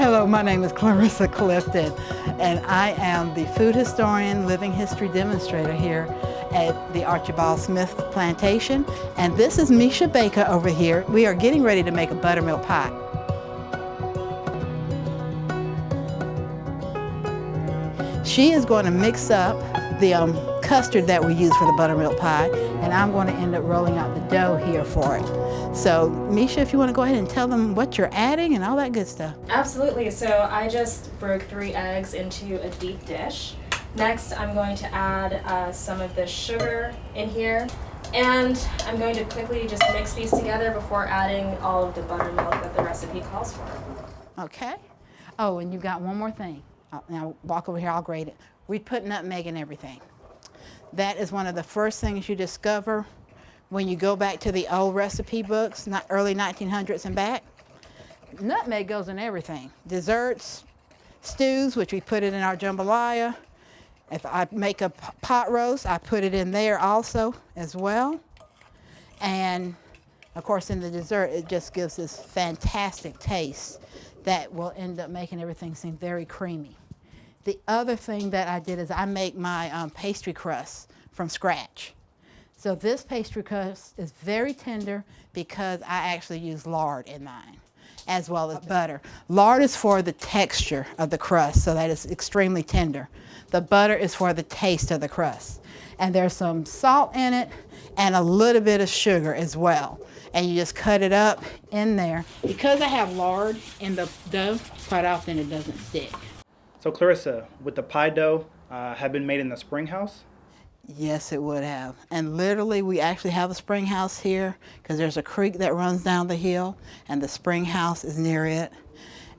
Hello, my name is Clarissa Clifton, and I am the food historian, living history demonstrator here at the Archibald Smith Plantation. And this is Misha Baker over here. We are getting ready to make a buttermilk pie. She is going to mix up the custard that we use for the buttermilk pie, and I'm going to end up rolling out the dough here for it. So, Misha, if you want to go ahead and tell them what you're adding and all that good stuff. Absolutely. So I just broke 3 eggs into a deep dish. Next, I'm going to add some of the sugar in here, and I'm going to quickly just mix these together before adding all of the buttermilk that the recipe calls for. Okay. Oh, and you got one more thing. Now walk over here, I'll grate it. We put nutmeg in everything. That is one of the first things you discover when you go back to the old recipe books, not early 1900s and back. Nutmeg goes in everything. Desserts, stews, which we put it in our jambalaya. If I make a pot roast, I put it in there also as well. And of course in the dessert, it just gives this fantastic taste that will end up making everything seem very creamy. The other thing that I did is I make my pastry crust from scratch. So this pastry crust is very tender because I actually use lard in mine, as well as butter. Lard is for the texture of the crust, so that it's extremely tender. The butter is for the taste of the crust. And there's some salt in it and a little bit of sugar as well. And you just cut it up in there. Because I have lard in the dough, quite often it doesn't stick. So Clarissa, would the pie dough have been made in the spring house? Yes, it would have. And literally, we actually have a spring house here because there's a creek that runs down the hill, and the spring house is near it.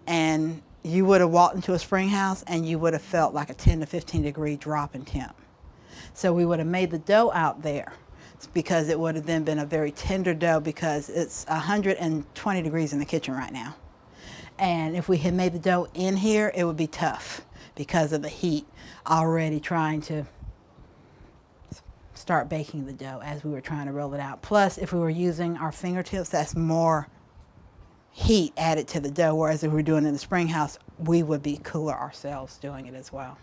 And you would have walked into a spring house and you would have felt like a 10 to 15 degree drop in temp. So we would have made the dough out there because it would have then been a very tender dough because it's 120 degrees in the kitchen right now. And if we had made the dough in here, it would be tough because of the heat already trying to start baking the dough as we were trying to roll it out. Plus, if we were using our fingertips, that's more heat added to the dough, whereas if we were doing it in the spring house, we would be cooler ourselves doing it as well.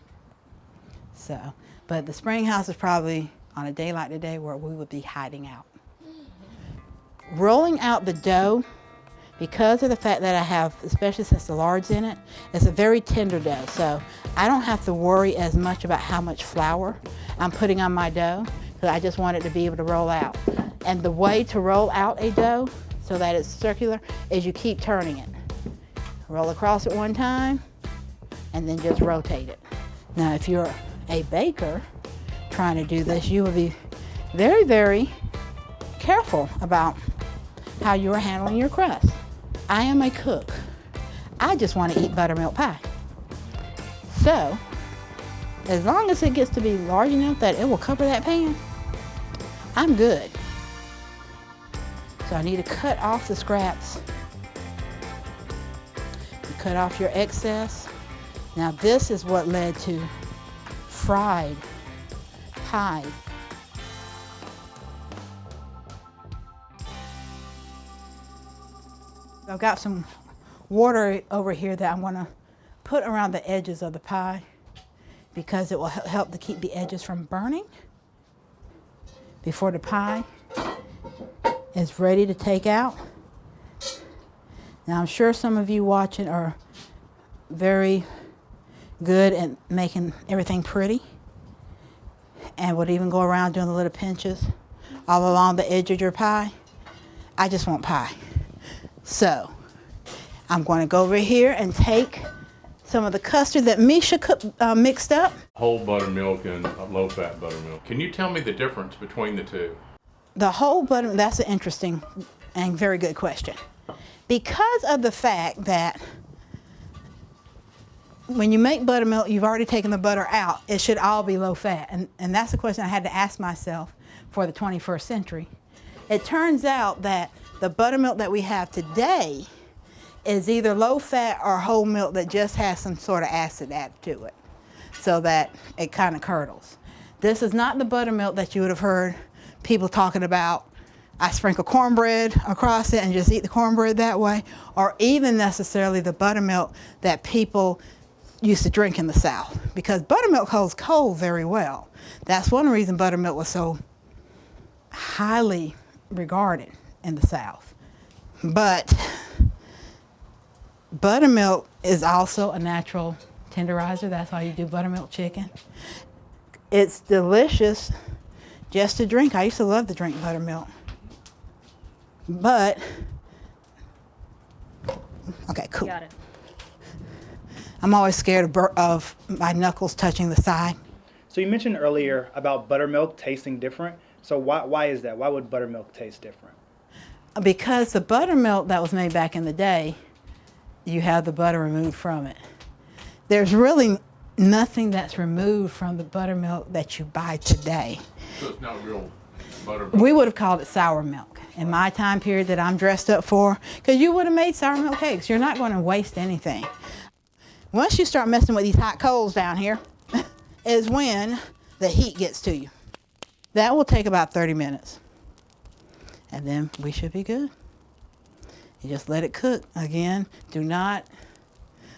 So, but the spring house is probably on a day like today where we would be hiding out. Rolling out the dough, because of the fact that I have, especially since the lard's in it, it's a very tender dough. So I don't have to worry as much about how much flour I'm putting on my dough, because I just want it to be able to roll out. And the way to roll out a dough so that it's circular is you keep turning it. Roll across it one time and then just rotate it. Now if you're a baker trying to do this, you will be very, very careful about how you are handling your crust. I am a cook. I just want to eat buttermilk pie. So, as long as it gets to be large enough that it will cover that pan, I'm good. So I need to cut off the scraps. You cut off your excess. Now this is what led to fried pie. I've got some water over here that I'm going to put around the edges of the pie because it will help to keep the edges from burning before the pie is ready to take out. Now I'm sure some of you watching are very good at making everything pretty and would even go around doing the little pinches all along the edge of your pie. I just want pie. So I'm going to go over here and take some of the custard that Misha mixed up. Whole buttermilk and low-fat buttermilk. Can you tell me the difference between the two? The whole buttermilk, that's an interesting and very good question. Because of the fact that when you make buttermilk, you've already taken the butter out. It should all be low-fat. And that's the question I had to ask myself for the 21st century. It turns out that the buttermilk that we have today is either low-fat or whole milk that just has some sort of acid added to it so that it kind of curdles. This is not the buttermilk that you would have heard people talking about I sprinkle cornbread across it and just eat the cornbread that way, or even necessarily the buttermilk that people used to drink in the South, because buttermilk holds cold very well. That's one reason buttermilk was so highly regarded in the South. But buttermilk is also a natural tenderizer. That's why you do buttermilk chicken. It's delicious just to drink. I used to love to drink buttermilk. But, okay, cool. Got it. I'm always scared of my knuckles touching the side. So you mentioned earlier about buttermilk tasting different. So why is that? Why would buttermilk taste different? Because the buttermilk that was made back in the day, you have the butter removed from it. There's really nothing that's removed from the buttermilk that you buy today. So it's not real buttermilk? We would have called it sour milk in my time period that I'm dressed up for, because you would have made sour milk cakes. You're not going to waste anything. Once you start messing with these hot coals down here is when the heat gets to you. That will take about 30 minutes. And then we should be good. You just let it cook. Again, do not,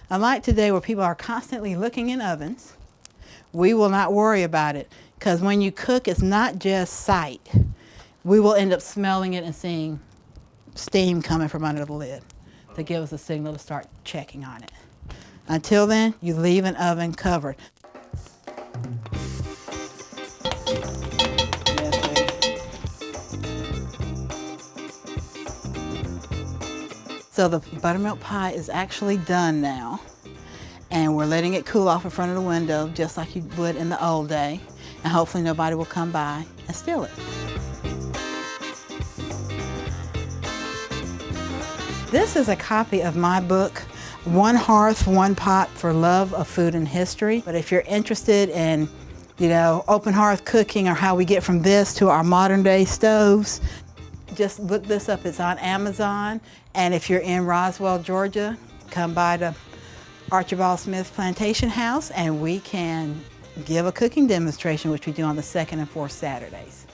unlike today where people are constantly looking in ovens, we will not worry about it, because when you cook, it's not just sight. We will end up smelling it and seeing steam coming from under the lid to give us a signal to start checking on it. Until then, you leave an oven covered. So the buttermilk pie is actually done now, and we're letting it cool off in front of the window just like you would in the old day, and hopefully nobody will come by and steal it. This is a copy of my book, One Hearth, One Pot for Love of Food and History. But if you're interested in, open hearth cooking, or how we get from this to our modern day stoves, just look this up. It's on Amazon. And if you're in Roswell, Georgia, come by the Archibald Smith Plantation House and we can give a cooking demonstration, which we do on the 2nd and 4th Saturdays.